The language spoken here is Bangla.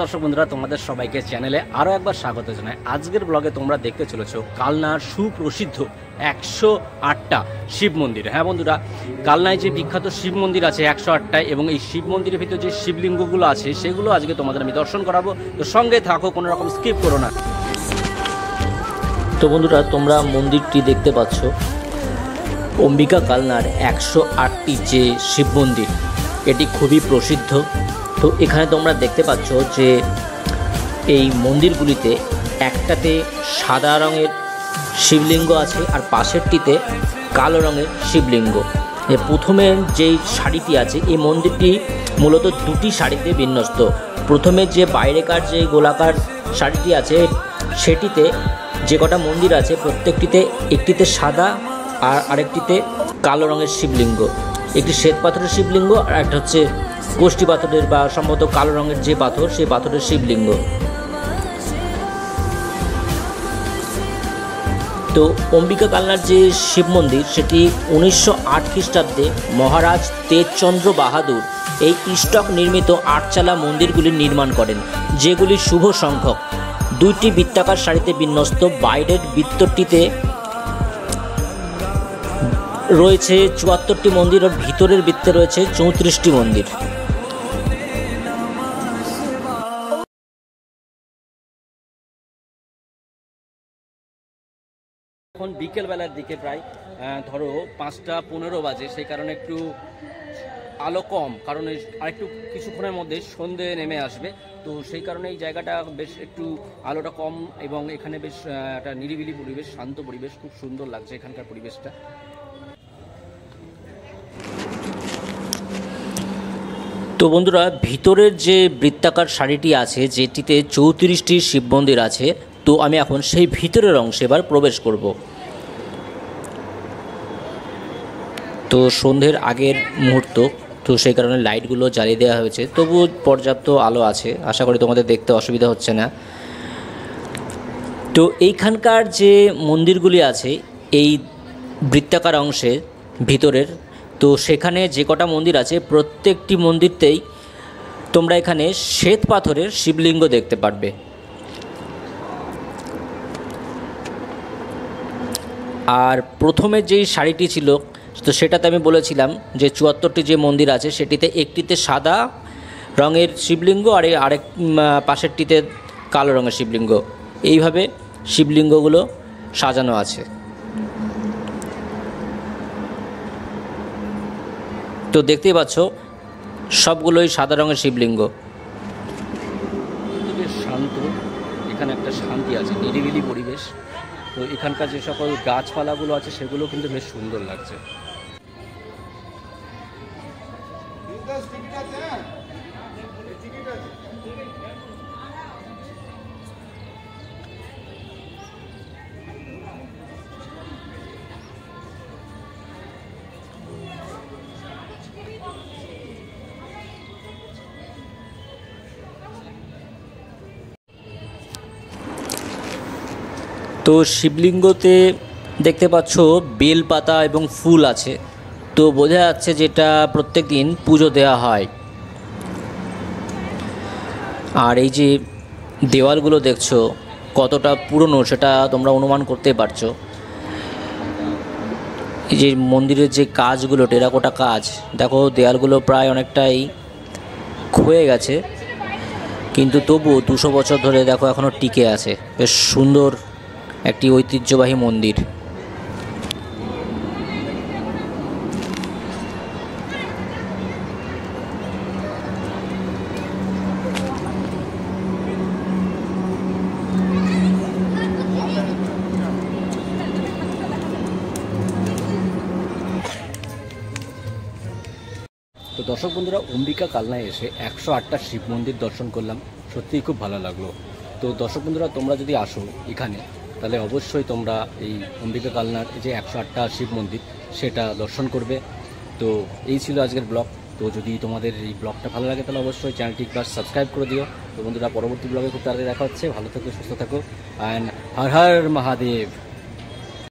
দর্শক বন্ধুরা, তোমাদের সবাইকে চ্যানেলে আরও একবার স্বাগত জানাই। আজকের ব্লগে তোমরা দেখতে চলেছো কালনার সুপ্রসিদ্ধ 108টা শিব মন্দির। হ্যাঁ বন্ধুরা, কালনায় যে বিখ্যাত শিব মন্দির আছে 108টায়, এবং এই শিব মন্দিরের ভিতরে যে শিবলিঙ্গগুলো আছে সেগুলো আজকে তোমাদের আমি দর্শন করাবো। তো সঙ্গে থাকো, কোনো রকম স্কিপ করো না। তো বন্ধুরা, তোমরা মন্দিরটি দেখতে পাচ্ছ, অম্বিকা কালনার 108টি যে শিব মন্দির, এটি খুবই প্রসিদ্ধ। তো এখানে তোমরা দেখতে পাচ্ছ যে এই মন্দিরগুলিতে একটাতে সাদা রঙের শিবলিঙ্গ আছে আর পাশেরটিতে কালো রঙের শিবলিঙ্গ। প্রথমে যেই শাড়িটি আছে, এই মন্দিরটি মূলত দুটি শাড়িতে বিন্যস্ত। প্রথমে যে বাইরেকার যে গোলাকার শাড়িটি আছে, সেটিতে যে কটা মন্দির আছে প্রত্যেকটিতে একটিতে সাদা আর আরেকটিতে কালো রঙের শিবলিঙ্গ। একটি শ্বেত পাথরের শিবলিঙ্গ আর একটা হচ্ছে কোষ্ঠী পাথরের বা সম্ভবত কালো রঙের যে পাথর, সেই পাথরের শিবলিঙ্গ। তো অম্বিকা কালনার যে শিব মন্দির, সেটি 1908 খ্রিস্টাব্দে মহারাজ তেজচন্দ্র বাহাদুর এই ইস্টক নির্মিত 8চালা মন্দিরগুলি নির্মাণ করেন, যেগুলি শুভ সংখ্যক। দুইটি বৃত্তাকার সারিতে বিন্যস্ত। বাইরের বৃত্তটিতে রয়েছে 74টি মন্দির আর ভিতরের বৃত্তে রয়েছে 34টি মন্দির। এখন বিকেলবেলার দিকে প্রায় ধরো 5টা 15 বাজে, সেই কারণে একটু আলো কম, কারণ আরেকটু কিছুক্ষণের মধ্যে সন্ধে নেমে আসবে। তো সেই কারণে এই জায়গাটা বেশ একটু আলোটা কম, এবং এখানে বেশ একটা নিরিবিলি পরিবেশ, শান্ত পরিবেশ, খুব সুন্দর লাগছে এখানকার পরিবেশটা। তো বন্ধুরা, ভিতরের যে বৃত্তাকার সারিটি আছে, যেটিতে 34টি শিব মন্দির আছে, তো আমি এখন সেই ভিতরের অংশে এবার প্রবেশ করব। তো সন্ধ্যের আগের মুহূর্ত, তো সেই কারণে লাইটগুলো জ্বালিয়ে দেওয়া হয়েছে, তবু পর্যাপ্ত আলো আছে, আশা করি তোমাদের দেখতে অসুবিধা হচ্ছে না। তো এইখানকার যে মন্দিরগুলি আছে এই বৃত্তাকার অংশে ভিতরের, তো সেখানে যে কটা মন্দির আছে প্রত্যেকটি মন্দিরতেই তোমরা এখানে শ্বেত পাথরের শিবলিঙ্গ দেখতে পারবে। আর প্রথমে যেই শাড়িটি ছিল, তো সেটাতে আমি বলেছিলাম যে 74টি যে মন্দির আছে সেটিতে একটিতে সাদা রঙের শিবলিঙ্গ আর আরেক পাশেরটিতে কালো রঙের শিবলিঙ্গ। এইভাবে শিবলিঙ্গগুলো সাজানো আছে। তো দেখতেই পাচ্ছ সবগুলোই সাদা রঙের শিবলিঙ্গ। বেশ শান্ত, এখানে একটা শান্তি আছে, নিরিবিলি পরিবেশ। তো এখানকার যে সকল গাছপালাগুলো আছে সেগুলো কিন্তু বেশ সুন্দর লাগছে। তো শিবলিঙ্গতে দেখতে পাচ্ছ বেলপাতা এবং ফুল আছে, তো বোঝা যাচ্ছে যেটা প্রত্যেক দিন পুজো দেওয়া হয়। আর এই যে দেওয়ালগুলো দেখছো কতটা পুরনো, সেটা তোমরা অনুমান করতে পারছো। এই যে মন্দিরের যে কাজগুলো, টেরাকোটা কাজ, দেখো দেওয়ালগুলো প্রায় অনেকটাই ক্ষয়ে গেছে, কিন্তু তবু 200 বছর ধরে দেখো এখনও টিকে আছে। বেশ সুন্দর একটি ঐতিহ্যবাহী মন্দির। তো দর্শক বন্ধুরা, অম্বিকা কালনায় এসে 108টা শিব মন্দির দর্শন করলাম, সত্যিই খুব ভালো লাগলো। তো দর্শক বন্ধুরা, তোমরা যদি আসো এখানে, তাহলে অবশ্যই তোমরা এই অম্বিকা কালনার যে 108টা শিব মন্দির সেটা দর্শন করবে। তো এই ছিল আজকের ব্লগ। তো যদি তোমাদের এই ব্লগটা ভালো লাগে তাহলে অবশ্যই চ্যানেলটি একবার সাবস্ক্রাইব করে দিও। তো বন্ধুরা, পরবর্তী ব্লগে খুব তাড়াতাড়ি দেখা হচ্ছে। ভালো থাকো, সুস্থ থাকো, অ্যান্ড হর হর মহাদেব।